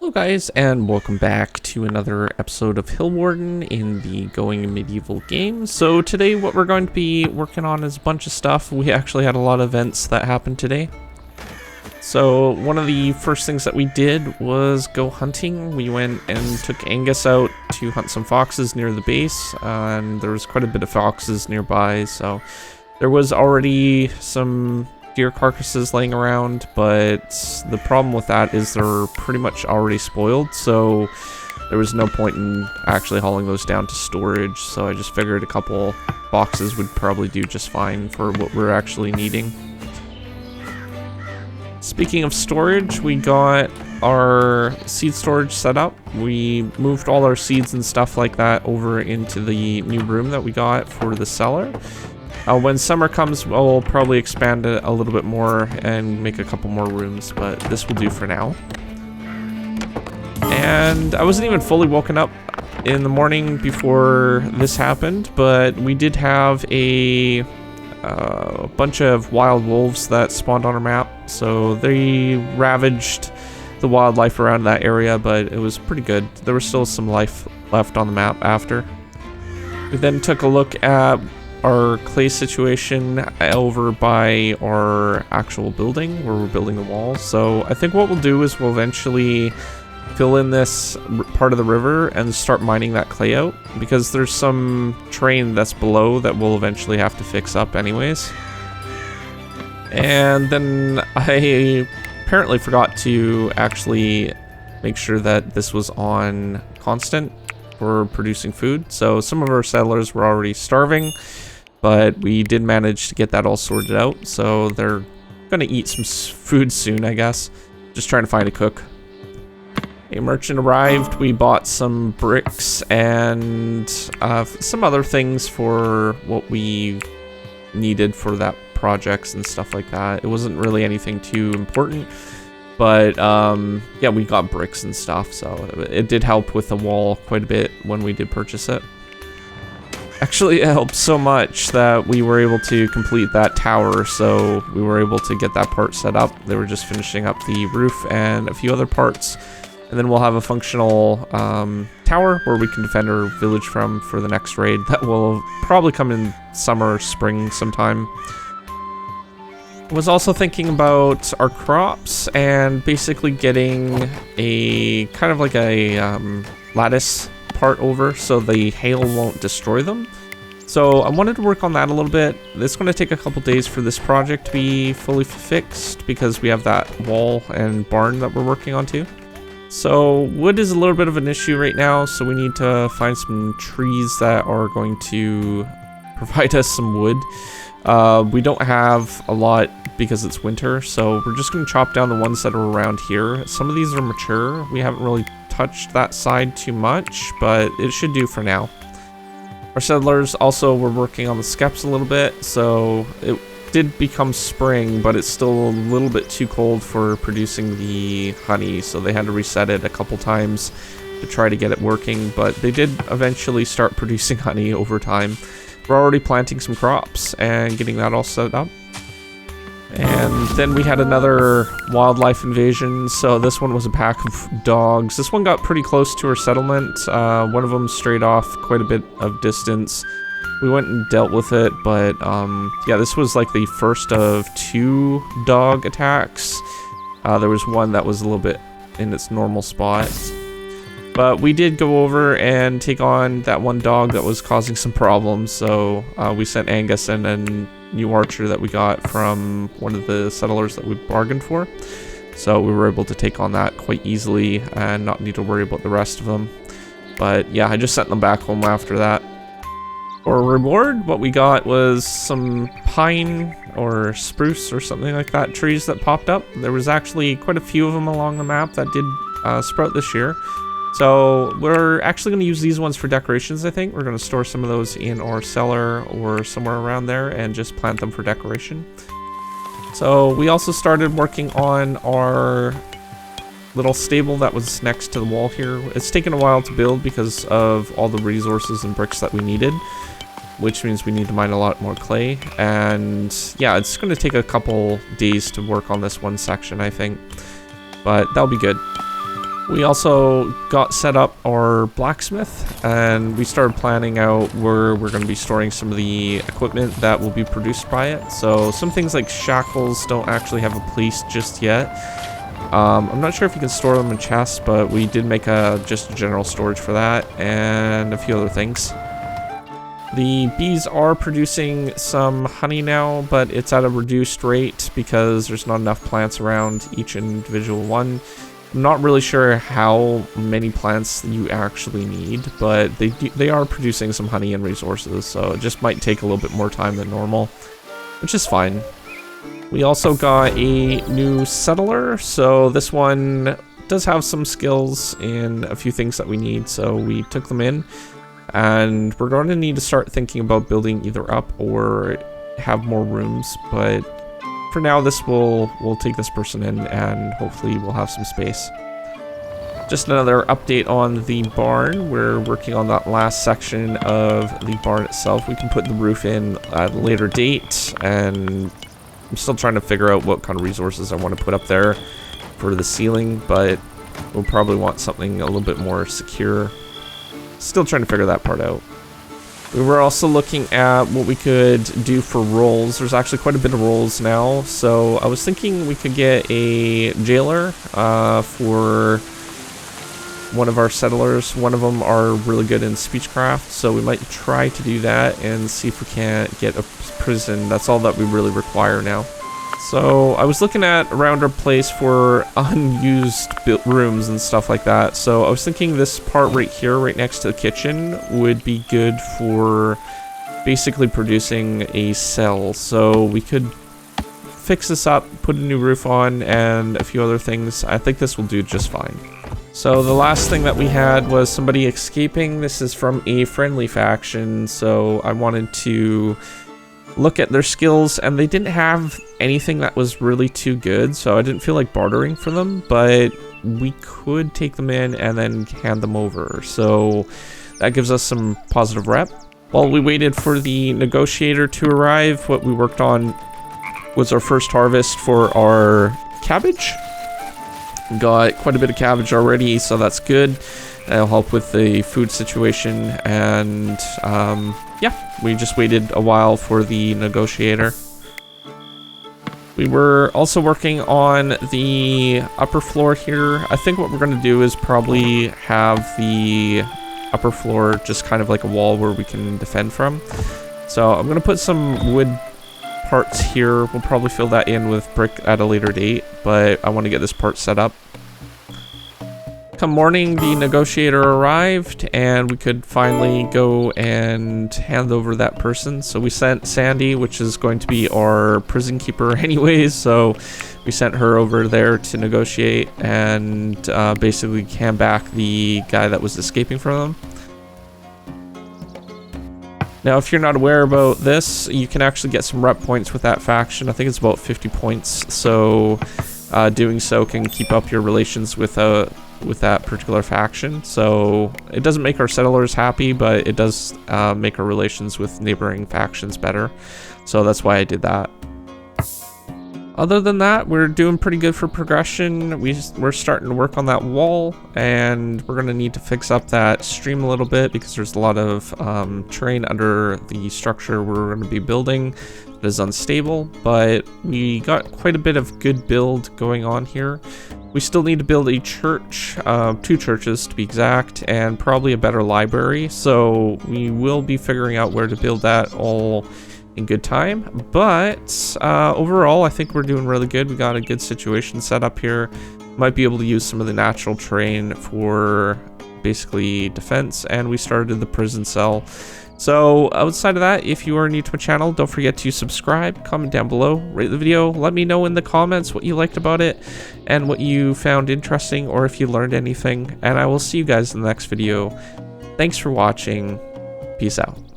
Hello guys, and welcome back to another episode of Hillwarden in the Going Medieval game. So today what we're going to be working on is a bunch of stuff. We actually had a lot of events that happened today. So one of the first things that we did was go hunting. We went and took Angus out to hunt some foxes near the base, and there was quite a bit of foxes nearby, so there was already some deer carcasses laying around, but the problem with that is they're pretty much already spoiled, so there was no point in actually hauling those down to storage, so I just figured a couple boxes would probably do just fine for what we're actually needing. Speaking of storage, we got our seed storage set up. We moved all our seeds and stuff like that over into the new room that we got for the cellar. When summer comes, we'll probably expand it a little bit more and make a couple more rooms, but this will do for now. And I wasn't even fully woken up in the morning before this happened, but we did have a bunch of wild wolves that spawned on our map, so they ravaged the wildlife around that area, but it was pretty good. There was still some life left on the map after. We then took a look at our clay situation over by our actual building where we're building the wall. So I think what we'll do is we'll eventually fill in this part of the river and start mining that clay out, because there's some terrain that's below that we'll eventually have to fix up anyways. And then I apparently forgot to actually make sure that this was on constant for producing food. So some of our settlers were already starving, but we did manage to get that all sorted out, so they're gonna eat some food soon, I guess. Just trying to find a cook. A merchant arrived. We bought some bricks and some other things for what we needed for that projects and stuff like that. It wasn't really anything too important, but yeah, we got bricks and stuff, so it did help with the wall quite a bit when we did purchase it. Actually, it helped so much that we were able to complete that tower, so we were able to get that part set up. They were just finishing up the roof and a few other parts, and then we'll have a functional tower where we can defend our village from for the next raid. That will probably come in summer or spring sometime. I was also thinking about our crops and basically getting a kind of like a lattice part over so the hail won't destroy them. So I wanted to work on that a little bit. It's going to take a couple days for this project to be fully fixed because we have that wall and barn that we're working on too. So wood is a little bit of an issue right now, so we need to find some trees that are going to provide us some wood. We don't have a lot because it's winter, so we're just going to chop down the ones that are around here. Some of these are mature. We haven't really touched that side too much, but it should do for now. Our settlers also were working on the skeps a little bit, so it did become spring, but it's still a little bit too cold for producing the honey, so they had to reset it a couple times to try to get it working, but they did eventually start producing honey over time. We're already planting some crops and getting that all set up. And then we had another wildlife invasion, so this one was a pack of dogs. This one got pretty close to our settlement. One of them strayed off quite a bit of distance. We went and dealt with it, but yeah, this was like the first of 2 dog attacks. There was one that was a little bit in its normal spot. But we did go over and take on that one dog that was causing some problems, so we sent Angus and a new archer that we got from one of the settlers that we bargained for. So we were able to take on that quite easily and not need to worry about the rest of them. But yeah, I just sent them back home after that. For reward, what we got was some pine or spruce or something like that trees that popped up. There was actually quite a few of them along the map that did sprout this year. So we're actually going to use these ones for decorations, I think. We're going to store some of those in our cellar or somewhere around there and just plant them for decoration. So we also started working on our little stable that was next to the wall here. It's taken a while to build because of all the resources and bricks that we needed, which means we need to mine a lot more clay. And yeah, it's going to take a couple days to work on this one section, I think. But that'll be good. We also got set up our blacksmith, and we started planning out where we're going to be storing some of the equipment that will be produced by it. So some things like shackles don't actually have a place just yet. I'm not sure if you can store them in chests, but we did make just a general storage for that, and a few other things. The bees are producing some honey now, but it's at a reduced rate because there's not enough plants around each individual one. I'm not really sure how many plants you actually need, but they are producing some honey and resources, so it just might take a little bit more time than normal, which is fine. We also got a new settler, so this one does have some skills in a few things that we need, so we took them in, and we're going to need to start thinking about building either up or have more rooms, but for now we'll take this person in and hopefully we'll have some space. Just another update on the barn. We're working on that last section of the barn itself. We can put the roof in at a later date, and I'm still trying to figure out what kind of resources I want to put up there for the ceiling, but we'll probably want something a little bit more secure. Still trying to figure that part out. We were also looking at what we could do for roles. There's actually quite a bit of roles now, so I was thinking we could get a jailer for one of our settlers. One of them are really good in speechcraft, so we might try to do that and see if we can't get a prison. That's all that we really require now. So I was looking at around our place for unused rooms and stuff like that. So I was thinking this part right here, right next to the kitchen, would be good for basically producing a cell. So we could fix this up, put a new roof on, and a few other things. I think this will do just fine. So the last thing that we had was somebody escaping. This is from a friendly faction, so I wanted to look at their skills, and they didn't have anything that was really too good, so I didn't feel like bartering for them, but we could take them in and then hand them over, so that gives us some positive rep. While we waited for the negotiator to arrive, what we worked on was our first harvest for our cabbage. Got quite a bit of cabbage already, so that's good. That'll help with the food situation, and yeah, we just waited a while for the negotiator. We were also working on the upper floor here. I think what we're going to do is probably have the upper floor just kind of like a wall where we can defend from. So I'm going to put some wood parts here. We'll probably fill that in with brick at a later date, but I want to get this part set up. Come morning, the negotiator arrived, and we could finally go and hand over that person. So we sent Sandy, which is going to be our prison keeper anyways, so we sent her over there to negotiate and basically hand back the guy that was escaping from them. Now, if you're not aware about this, you can actually get some rep points with that faction. I think it's about 50 points, so doing so can keep up your relations with that particular faction. So it doesn't make our settlers happy, but it does make our relations with neighboring factions better. So that's why I did that. Other than that, we're doing pretty good for progression. We're starting to work on that wall, and we're going to need to fix up that stream a little bit because there's a lot of terrain under the structure we're going to be building that is unstable, but we got quite a bit of good build going on here. We still need to build a church, 2 churches to be exact, and probably a better library, so we will be figuring out where to build that all in good time. But overall, I think we're doing really good. We got a good situation set up here. Might be able to use some of the natural terrain for basically defense, and we started the prison cell. So outside of that, if you are new to my channel, don't forget to subscribe, comment down below, rate the video, let me know in the comments what you liked about it and what you found interesting, or if you learned anything, and I will see you guys in the next video. Thanks for watching. Peace out.